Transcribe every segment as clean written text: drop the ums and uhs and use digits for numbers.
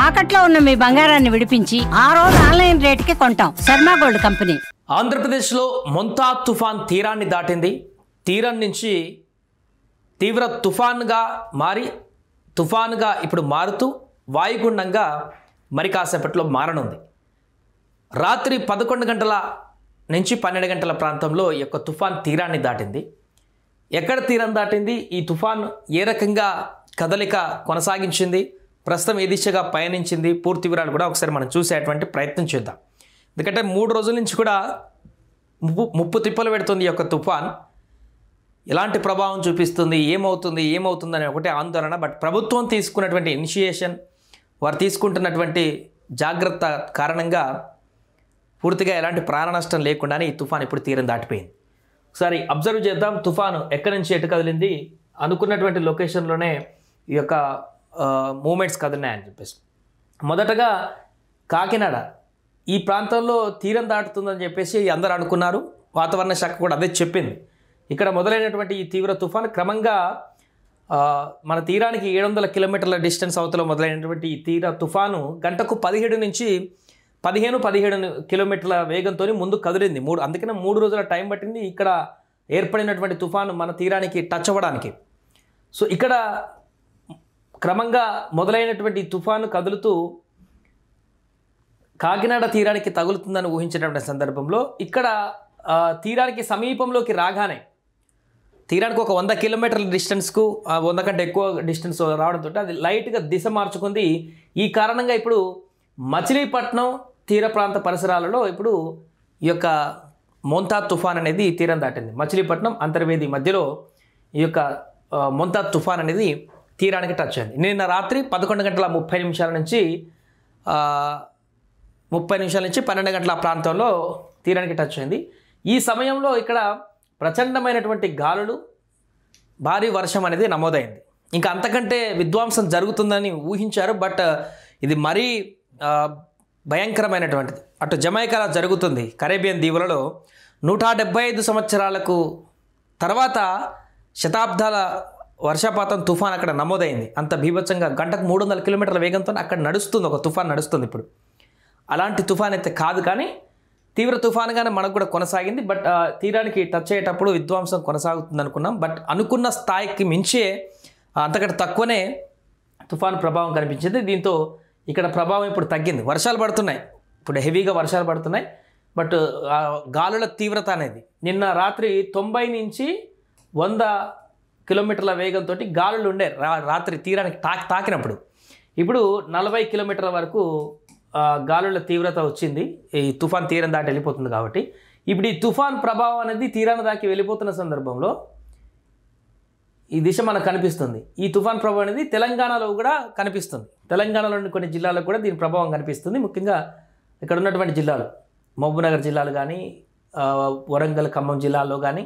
తాకట్లో ఉన్న మీ బంగారాన్ని విడిపించి ఆ రోజు ఆన్లైన్ రేటుకి కొంటాం. Sharma gold company. ఆంధ్రప్రదేశ్లో మొంతా తుఫాన్ తీరాన్ని దాటింది. తీరం నుంచి తీవ్ర తుఫాన్గా మారి తుఫాన్గా ఇప్పుడు మారుతూ వాయుగుండంగా మరి కాసేపట్లో మారనుంది. రాత్రి 11 గంటల నుంచి 12 గంటల ప్రాంతంలో ఈ యొక్క తుఫాన్ తీరాన్ని దాటింది. ఎక్కడ తీరం దాటింది, ఈ తుఫాన్ ఏ రకంగా కదలిక కొనసాగించింది, ప్రస్తుతం ఏ దిశగా పయనించింది, పూర్తి వివరాలు కూడా ఒకసారి మనం చూసేటువంటి ప్రయత్నం చేద్దాం. ఎందుకంటే 3 రోజుల నుంచి కూడా ముప్పు తిప్పలు పెడుతుంది ఈ యొక్క తుఫాన్. ఎలాంటి ప్రభావం చూపిస్తుంది, ఏమవుతుందని ఒకటే ఆందోళన. బట్ ప్రభుత్వం తీసుకున్నటువంటి ఇనిషియేషన్, వారు తీసుకుంటున్నటువంటి జాగ్రత్త కారణంగా పూర్తిగా ఎలాంటి ప్రాణ నష్టం లేకుండానే ఈ తుఫాన్ ఇప్పుడు తీరం దాటిపోయింది. ఒకసారి అబ్జర్వ్ చేద్దాం, తుఫాను ఎక్కడి నుంచి ఎటు కదిలింది, అనుకున్నటువంటి లొకేషన్లోనే ఈ యొక్క మూమెంట్స్ కదిలినాయని చెప్పేసి. మొదటగా కాకినాడ ఈ ప్రాంతంలో తీరం దాటుతుందని చెప్పేసి అందరూ అనుకున్నారు. వాతావరణ శాఖ కూడా అదే చెప్పింది. ఇక్కడ మొదలైనటువంటి ఈ తీవ్ర తుఫాను క్రమంగా మన తీరానికి 700 కిలోమీటర్ల డిస్టెన్స్ అవతల మొదలైనటువంటి ఈ తీవ్ర తుఫాను గంటకు 17 నుంచి 15 కిలోమీటర్ల వేగంతో ముందు కదిలింది. అందుకనే 3 రోజుల టైం పట్టింది ఇక్కడ ఏర్పడినటువంటి తుఫాను మన తీరానికి టచ్ అవ్వడానికి. సో ఇక్కడ క్రమంగా మొదలైనటువంటి తుఫాను కదులుతూ కాకినాడ తీరానికి తగులుతుందని ఊహించినటువంటి సందర్భంలో ఇక్కడ తీరానికి సమీపంలోకి రాగానే తీరానికి ఒక 100 కిలోమీటర్ల డిస్టెన్స్కు 100 కంటే ఎక్కువ డిస్టెన్స్ రావడంతో అది లైట్గా దిశ మార్చుకుంది. ఈ కారణంగా ఇప్పుడు మచిలీపట్నం తీర ప్రాంత పరిసరాలలో ఇప్పుడు ఈ యొక్క మొంతా తుఫాన్ అనేది తీరం దాటింది. మచిలీపట్నం అంతర్వేది మధ్యలో ఈ యొక్క మొంతా తుఫాన్ అనేది తీరానికి టచ్ అయింది. నిన్న రాత్రి 11 గంటల 30 నిమిషాల నుంచి 12 గంటల ప్రాంతంలో తీరానికి టచ్ అయింది. ఈ సమయంలో ఇక్కడ ప్రచండమైనటువంటి గాలులు, భారీ వర్షం అనేది నమోదైంది. ఇంకా అంతకంటే విధ్వంసం జరుగుతుందని ఊహించారు. బట్ ఇది మరీ భయంకరమైనటువంటిది. అటు జమైకాలో జరుగుతుంది, కరేబియన్ దీవులలో 175 సంవత్సరాలకు తర్వాత శతాబ్దాల వర్షపాతం తుఫాన్ అక్కడ నమోదైంది. అంత బీభత్సంగా గంటకు 300 కిలోమీటర్ల వేగంతో అక్కడ నడుస్తుంది, ఒక తుఫాన్ నడుస్తుంది. ఇప్పుడు అలాంటి తుఫాన్ అయితే కాదు, కానీ తీవ్ర తుఫాన్గానే మనకు కూడా కొనసాగింది. బట్ తీరానికి టచ్ అయ్యేటప్పుడు విధ్వంసం కొనసాగుతుంది అనుకున్నాం. బట్ అనుకున్న స్థాయికి మించే అంతకంటే తక్కువనే తుఫాన్ ప్రభావం కనిపించింది. దీంతో ఇక్కడ ప్రభావం ఇప్పుడు తగ్గింది. వర్షాలు పడుతున్నాయి, ఇప్పుడు హెవీగా వర్షాలు పడుతున్నాయి. బట్ గాలుల తీవ్రత అనేది నిన్న రాత్రి 90 నుంచి 100 కిలోమీటర్ల వేగంతో గాలులు ఉండే రాత్రి తీరానికి తాకినప్పుడు. ఇప్పుడు 40 కిలోమీటర్ల వరకు గాలుల తీవ్రత వచ్చింది. ఈ తుఫాన్ తీరం దాటి వెళ్ళిపోతుంది కాబట్టి ఇప్పుడు ఈ తుఫాన్ ప్రభావం అనేది తీరాన్ని దాకి వెళ్ళిపోతున్న సందర్భంలో ఈ దిశ మనకు కనిపిస్తుంది. ఈ తుఫాన్ ప్రభావం అనేది తెలంగాణలో కూడా కనిపిస్తుంది. తెలంగాణలోని కొన్ని జిల్లాల్లో కూడా దీని ప్రభావం కనిపిస్తుంది. ముఖ్యంగా ఇక్కడ ఉన్నటువంటి జిల్లాలు, మహబూబ్నగర్ జిల్లాలు కానీ, వరంగల్, ఖమ్మం జిల్లాల్లో కానీ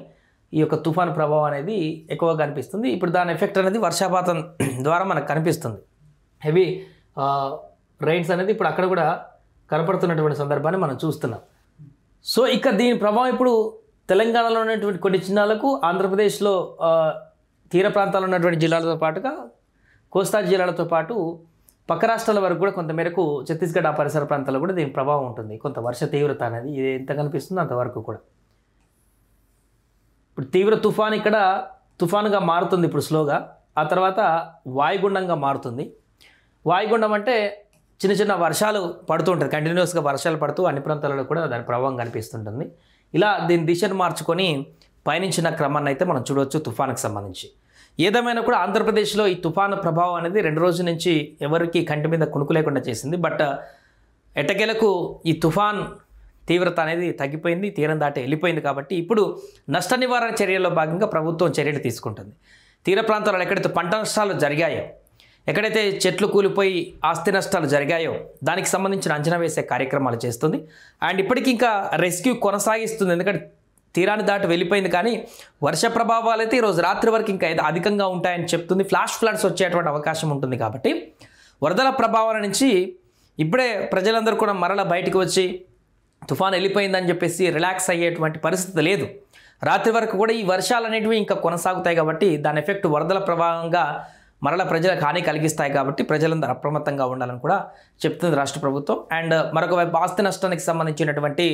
ఈ యొక్క తుఫాన్ ప్రభావం అనేది ఎక్కువగా కనిపిస్తుంది. ఇప్పుడు దాని ఎఫెక్ట్ అనేది వర్షపాతం ద్వారా మనకు కనిపిస్తుంది. హెవీ రైన్స్ అనేది ఇప్పుడు అక్కడ కూడా కనపడుతున్నటువంటి సందర్భాన్ని మనం చూస్తున్నాం. సో ఇక దీని ప్రభావం ఇప్పుడు తెలంగాణలో ఉన్నటువంటి కొన్ని జిల్లాలకు, ఆంధ్రప్రదేశ్లో తీర ప్రాంతాల్లో ఉన్నటువంటి జిల్లాలతో పాటుగా కోస్తా జిల్లాలతో పాటు పక్క రాష్ట్రాల వరకు కూడా కొంతమేరకు ఛత్తీస్గఢ్ ఆ పరిసర ప్రాంతాల్లో కూడా దీని ప్రభావం ఉంటుంది. కొంత వర్ష తీవ్రత అనేది ఇది ఎంత కనిపిస్తుందో అంతవరకు కూడా. ఇప్పుడు తీవ్ర తుఫాన్ ఇక్కడ తుఫానుగా మారుతుంది ఇప్పుడు స్లోగా. ఆ తర్వాత వాయుగుండంగా మారుతుంది. వాయుగుండం అంటే చిన్న చిన్న వర్షాలు పడుతూ ఉంటుంది, కంటిన్యూస్గా వర్షాలు పడుతూ అన్ని ప్రాంతాలలో కూడా దాని ప్రభావం కనిపిస్తుంటుంది. ఇలా దీని దిశను మార్చుకొని పయనించిన క్రమాన్ని అయితే మనం చూడవచ్చు తుఫానుకు సంబంధించి. ఏదేమైనా కూడా ఆంధ్రప్రదేశ్లో ఈ తుఫాను ప్రభావం అనేది 2 రోజుల నుంచి ఎవరికి కంటి మీద కునుకు లేకుండా చేసింది. బట్ ఎట్టకేలకు ఈ తుఫాన్ తీవ్రత అనేది తగ్గిపోయింది, తీరం దాటి వెళ్ళిపోయింది. కాబట్టి ఇప్పుడు నష్ట నివారణ చర్యల్లో భాగంగా ప్రభుత్వం చర్యలు తీసుకుంటుంది. తీర ప్రాంతాలలో ఎక్కడైతే పంట నష్టాలు జరిగాయో, ఎక్కడైతే చెట్లు కూలిపోయి ఆస్తి నష్టాలు జరిగాయో దానికి సంబంధించిన అంచనా వేసే కార్యక్రమాలు చేస్తుంది. అండ్ ఇప్పటికీ ఇంకా రెస్క్యూ కొనసాగిస్తుంది. ఎందుకంటే తీరాన్ని దాటి వెళ్ళిపోయింది, కానీ వర్ష ప్రభావాలు అయితే ఈరోజు రాత్రి వరకు ఇంకా అధికంగా ఉంటాయని చెప్తుంది. ఫ్లాష్ ఫ్లడ్స్ వచ్చేటువంటి అవకాశం ఉంటుంది. కాబట్టి వరదల ప్రభావాల నుంచి ఇప్పుడే ప్రజలందరూ కూడా మరలా బయటకు వచ్చి తుఫాన్ వెళ్ళిపోయిందని చెప్పేసి రిలాక్స్ అయ్యేటువంటి పరిస్థితి లేదు. రాత్రి వరకు కూడా ఈ వర్షాలు అనేటివి ఇంకా కొనసాగుతాయి. కాబట్టి దాని ఎఫెక్ట్ వరదల ప్రభావంగా మరలా ప్రజలకు హాని కలిగిస్తాయి కాబట్టి ప్రజలందరూ అప్రమత్తంగా ఉండాలని కూడా చెప్తుంది రాష్ట్ర ప్రభుత్వం. అండ్ మరొక వైపు ఆస్తి నష్టానికి సంబంధించినటువంటి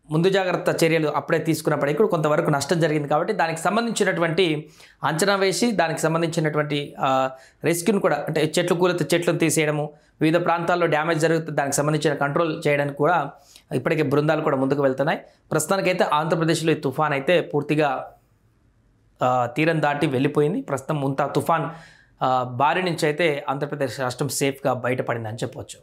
ముందు జాగ్రత్త చర్యలు అప్పుడే తీసుకున్నప్పటికీ కూడా కొంతవరకు నష్టం జరిగింది కాబట్టి దానికి సంబంధించినటువంటి అంచనా వేసి దానికి సంబంధించినటువంటి రెస్క్యూని కూడా, అంటే చెట్లు కూలితే చెట్లను తీసేయడము, వివిధ ప్రాంతాల్లో డ్యామేజ్ జరుగుతుంది దానికి సంబంధించిన కంట్రోల్ చేయడానికి కూడా ఇప్పటికే బృందాలు కూడా ముందుకు వెళ్తున్నాయి. ప్రస్తుతానికైతే ఆంధ్రప్రదేశ్లో ఈ తుఫాన్ అయితే పూర్తిగా తీరం దాటి వెళ్ళిపోయింది. ప్రస్తుతం ముంతా తుఫాన్ బారి నుంచి అయితే ఆంధ్రప్రదేశ్ రాష్ట్రం సేఫ్గా బయటపడిందని చెప్పవచ్చు.